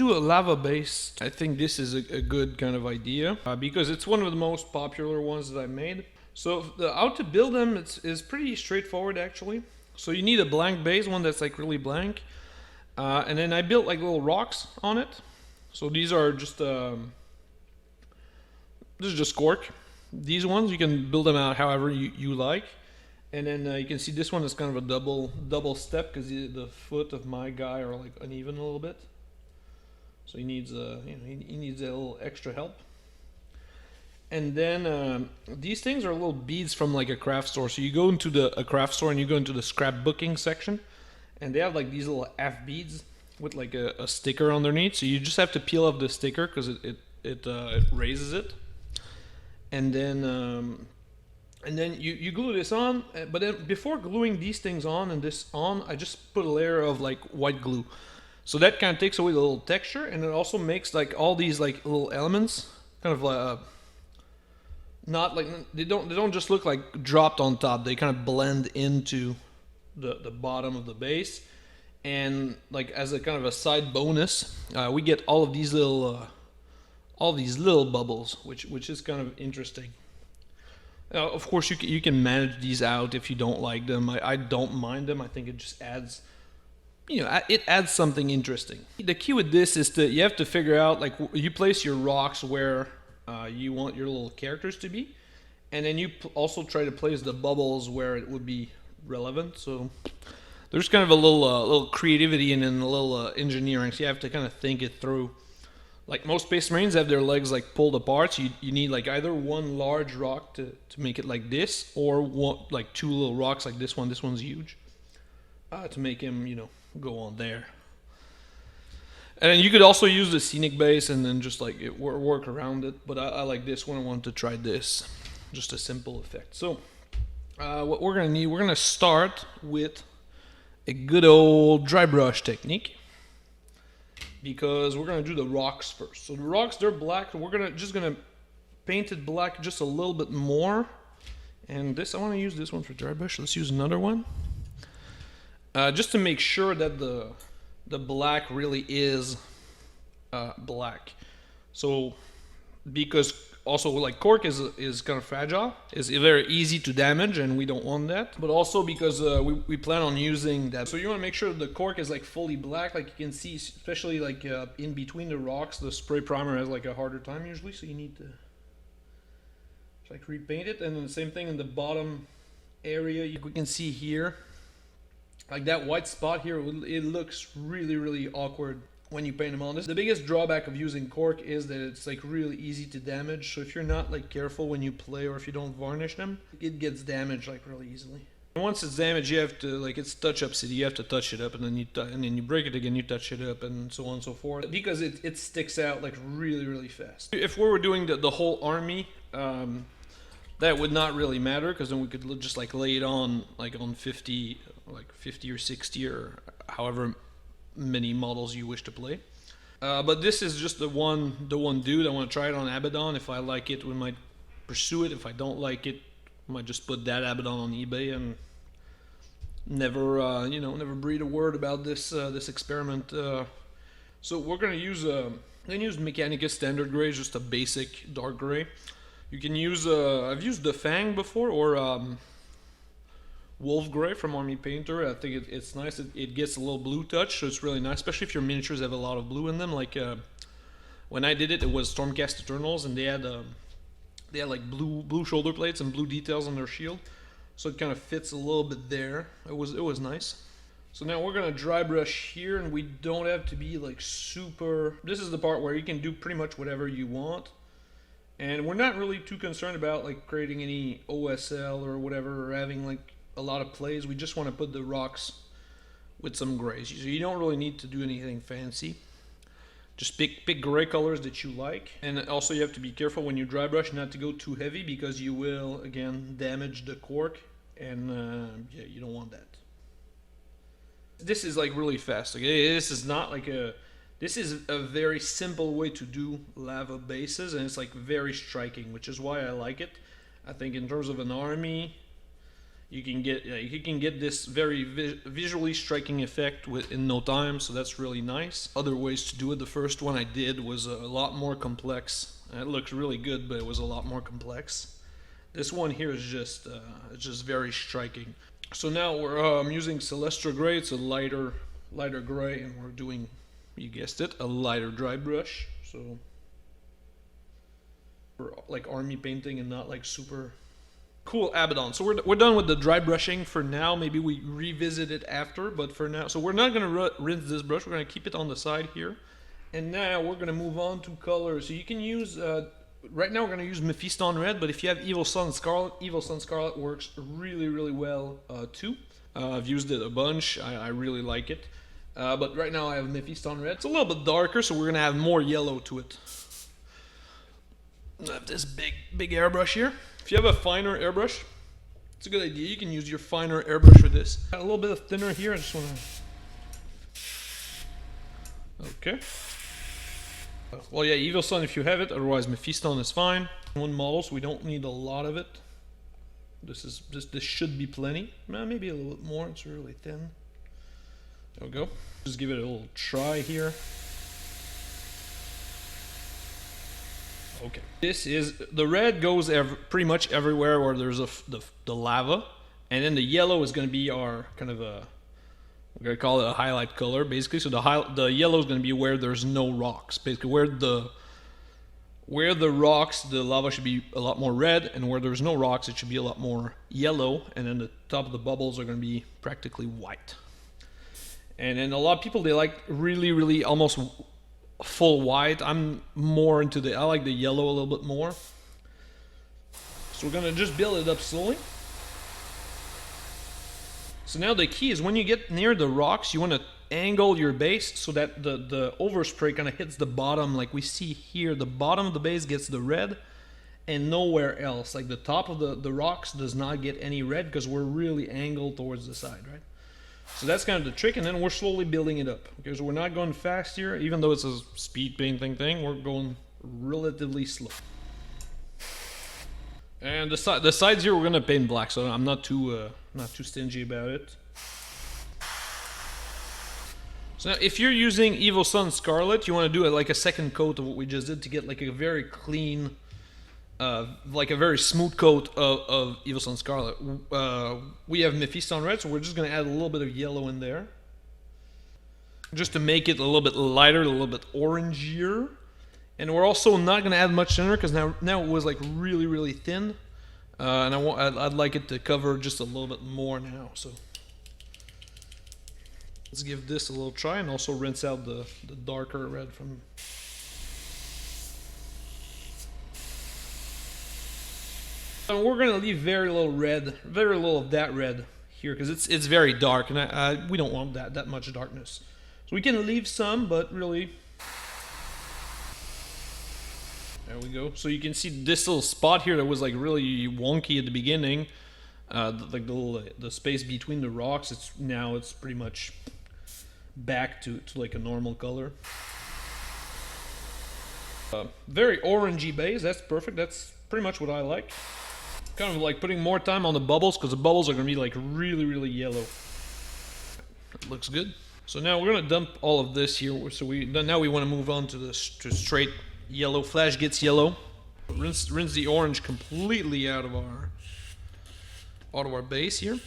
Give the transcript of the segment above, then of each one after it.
do a lava base, I think this is a good kind of idea because it's one of the most popular ones that I made. So how to build them is pretty straightforward actually. So you need a blank base, one that's like really blank. And then I built like little rocks on it. So these are just, this is just cork. These ones, you can build them out however you like. And then you can see this one is kind of a double step because the foot of my guy are like uneven a little bit. So he needs he needs a little extra help. And then these things are little beads from like a craft store. So you go into a craft store and you go into the scrapbooking section, and they have like these little half beads with like a sticker underneath. So you just have to peel off the sticker because it raises it. And then you glue this on, but then before gluing these things on and this on, I just put a layer of like white glue. So that kind of takes away the little texture, and it also makes like all these like little elements kind of not like they don't just look like dropped on top. They kind of blend into the bottom of the base, and like as a kind of a side bonus, we get all these little bubbles, which is kind of interesting. Of course, you can manage these out if you don't like them. I don't mind them. I think it just adds, it adds something interesting. The key with this is you have to figure out, like, you place your rocks where you want your little characters to be, and then you also try to place the bubbles where it would be relevant. So there's kind of a little creativity and then a little engineering. So you have to kind of think it through. Like most Space Marines have their legs like pulled apart, so you need like either one large rock to make it like this, or like two little rocks like this one. This one's huge, to make him go on there. And then you could also use the scenic base and then just like work around it. But I like this one. I want to try this, just a simple effect. So what we're gonna need, we're gonna start with a good old dry brush technique, because we're gonna do the rocks first. So the rocks, they're black. We're just gonna paint it black just a little bit more. And this, I want to use this one for dry brush. Let's use another one, just to make sure that the black really is black. So because also like cork is kind of fragile, is very easy to damage, and we don't want that. But also because we plan on using that, so you want to make sure the cork is like fully black. Like you can see, especially like in between the rocks, the spray primer has like a harder time usually, so you need to like repaint it. And then the same thing in the bottom area, we can see here, like that white spot here, it looks really awkward when you paint them on. The biggest drawback of using cork is that it's like really easy to damage. So if you're not like careful when you play, or if you don't varnish them, it gets damaged like really easily. And once it's damaged, you have to, like, it's touch-up city. You have to touch it up, and then you break it again. You touch it up, and so on and so forth, because it sticks out like really fast. If we were doing the whole army, that would not really matter, because then we could just like lay it on like on 50 or 60 or however many models you wish to play. But this is just the one dude. I want to try it on Abaddon. If I like it, we might pursue it. If I don't like it, I might just put that Abaddon on eBay and never never breathe a word about this experiment. So we're gonna use Mechanicus Standard Gray, just a basic dark gray. You can use I've used the Fang before, or Wolf Gray from Army Painter. I think it's nice. It gets a little blue touch, so it's really nice, especially if your miniatures have a lot of blue in them. Like when I did it, it was Stormcast Eternals, and they had like blue shoulder plates and blue details on their shield, so it kind of fits a little bit there. It was nice. So now we're gonna dry brush here, and we don't have to be like super. This is the part where you can do pretty much whatever you want. And we're not really too concerned about like creating any OSL or whatever, or having like a lot of plays. We just want to put the rocks with some grays. So you don't really need to do anything fancy. Just pick gray colors that you like. And also you have to be careful when you dry brush not to go too heavy, because you will again damage the cork, and yeah, you don't want that. This is like really fast. Okay, this is not like this is a very simple way to do lava bases, and it's like very striking, which is why I like it. I think in terms of an army, you can get this very visually striking effect in no time, so that's really nice. Other ways to do it, the first one I did was a lot more complex. It looks really good, but it was a lot more complex. This one here is just it's just very striking. So now I'm using Celestra Gray. It's a lighter gray, and we're doing, you guessed it, a lighter dry brush. So for like army painting and not like super cool Abaddon. So we're done with the dry brushing for now. Maybe we revisit it after, but for now, so we're not gonna rinse this brush. We're gonna keep it on the side here, and now we're gonna move on to colors. So you can use right now we're gonna use Mephiston Red, but if you have Evil Sun Scarlet works really well too. I've used it a bunch. I really like it, but right now I have Mephiston Red. It's a little bit darker, so we're gonna add more yellow to it. I have this big airbrush here. If you have a finer airbrush, it's a good idea. You can use your finer airbrush for this. Got a little bit of thinner here. I just want to... Okay. Well, yeah, Evil Sun if you have it. Otherwise, Mephiston is fine. One model, so we don't need a lot of it. This should be plenty. Maybe a little bit more. It's really thin. There we go. Just give it a little try here. Okay. This is the red goes pretty much everywhere where there's the lava, and then the yellow is going to be our kind of a, we're going to call it a highlight color basically. So the yellow is going to be where there's no rocks, basically where the rocks, the lava should be a lot more red, and where there's no rocks it should be a lot more yellow, and then the top of the bubbles are going to be practically white. And then a lot of people, they like really almost full white. I'm more into I like the yellow a little bit more. So we're gonna just build it up slowly. So now the key is when you get near the rocks, you want to angle your base so that the overspray kind of hits the bottom, like we see here. The bottom of the base gets the red and nowhere else. Like the top of the rocks does not get any red because we're really angled towards the side, right? So that's kind of the trick, and then we're slowly building it up. Okay, so we're not going fast here, even though it's a speed painting thing, we're going relatively slow. And the sides here we're gonna paint black, so I'm not too stingy about it. So now if you're using Evil Sun Scarlet, you want to do it like a second coat of what we just did to get like a very clean, like a very smooth coat of Evil Sun Scarlet. We have Mephiston Red, so we're just going to add a little bit of yellow in there. Just to make it a little bit lighter, a little bit orangier. And we're also not going to add much thinner, because now it was like really thin. And I'd like it to cover just a little bit more now. So let's give this a little try, and also rinse out the darker red from... And we're gonna leave very little red, very little of that red here, because it's very dark, and we don't want that much darkness. So we can leave some, but really, there we go. So you can see this little spot here that was like really wonky at the beginning, like the space between the rocks. It's pretty much back to like a normal color. Very orangey base. That's perfect. That's pretty much what I like. Kind of like putting more time on the bubbles, because the bubbles are going to be like really yellow. That looks good. So now we're going to dump all of this here. So now we want to move on to straight yellow. Flash gets yellow. Rinse the orange completely out of our base here.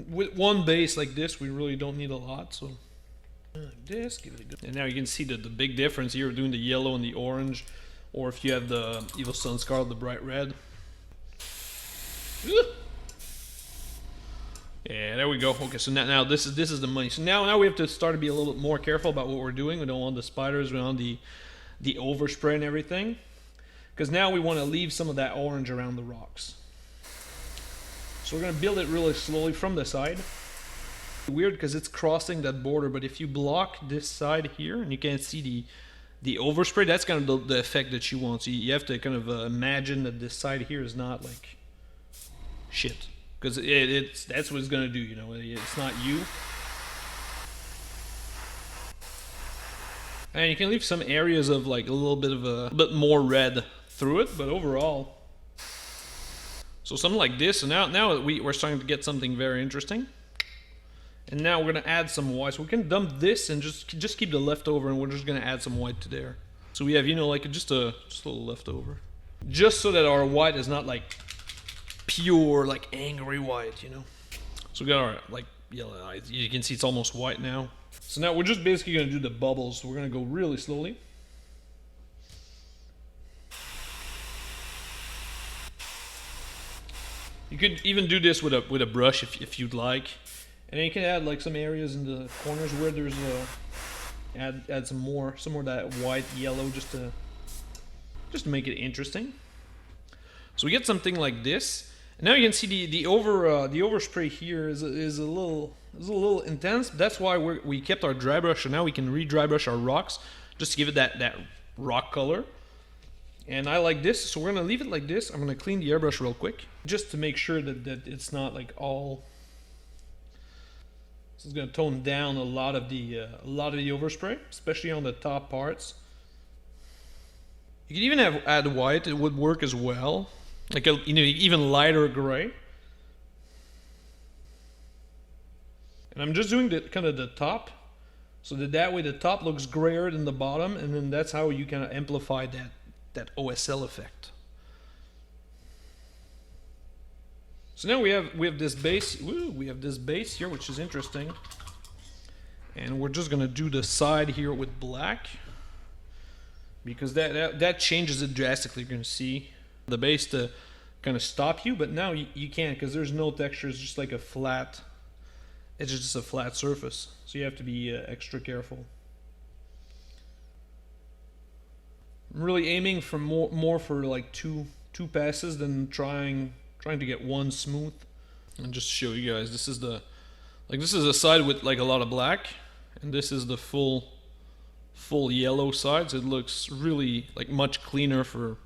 With one base like this, we really don't need a lot. So like this, give it a good. And now you can see the big difference here doing the yellow and the orange, or if you have the Evil Sun Scarlet, the bright red. Yeah, there we go. Okay, so now this is the money. So now we have to start to be a little bit more careful about what we're doing. We don't want the spiders, we don't want the overspray and everything, because now we want to leave some of that orange around the rocks. So we're gonna build it really slowly from the side. Weird because it's crossing that border, but if you block this side here and you can't see the overspray, that's kind of the effect that you want. So you have to kind of imagine that this side here is not like shit, because that's what it's gonna do, you know. It's not you. And you can leave some areas of like a little bit more red through it, but overall. So something like this. So now we're starting to get something very interesting. And now we're gonna add some white. So we can dump this and just keep the leftover, and we're just gonna add some white to there. So we have, you know, like just a little leftover, just so that our white is not like pure, like angry white, you know. So we got our like yellow eyes. You can see it's almost white now. So now we're just basically gonna do the bubbles. So we're gonna go really slowly. You could even do this with a brush if you'd like, and then you can add like some areas in the corners where there's add some more of that white yellow just to make it interesting. So we get something like this, and now you can see the overspray here is a little intense. That's why we kept our dry brush, and now we can re-dry brush our rocks just to give it that rock color. And I like this, so we're gonna leave it like this. I'm gonna clean the airbrush real quick, just to make sure that it's not like all. This is gonna tone down a lot of the overspray, especially on the top parts. You could even add white; it would work as well, like a even lighter gray. And I'm just doing the kind of the top, so that way the top looks grayer than the bottom, and then that's how you kind of amplify that OSL effect. So now we have this base. We have this base here, which is interesting, and we're just gonna do the side here with black, because that changes it drastically. You're gonna see the base to kind of stop you, but now you can't, because there's no texture. It's just like a flat. It's just a flat surface, so you have to be extra careful. I'm really aiming for more for like two passes than trying to get one smooth. And just to show you guys, this is a side with like a lot of black, and this is the full yellow side. So it looks really like much cleaner for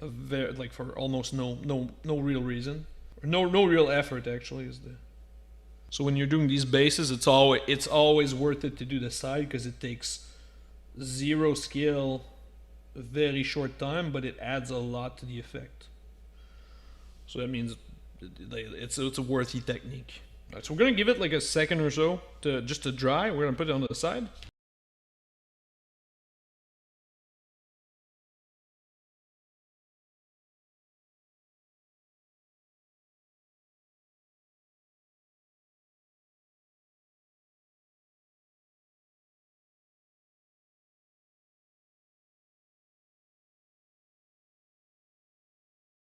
for almost no real reason, or no real effort actually is the. So when you're doing these bases, it's always worth it to do the side, because it takes zero skill, a very short time, but it adds a lot to the effect. So that means it's a worthy technique. All right, so we're gonna give it like a second or so just to dry. We're gonna put it on the side.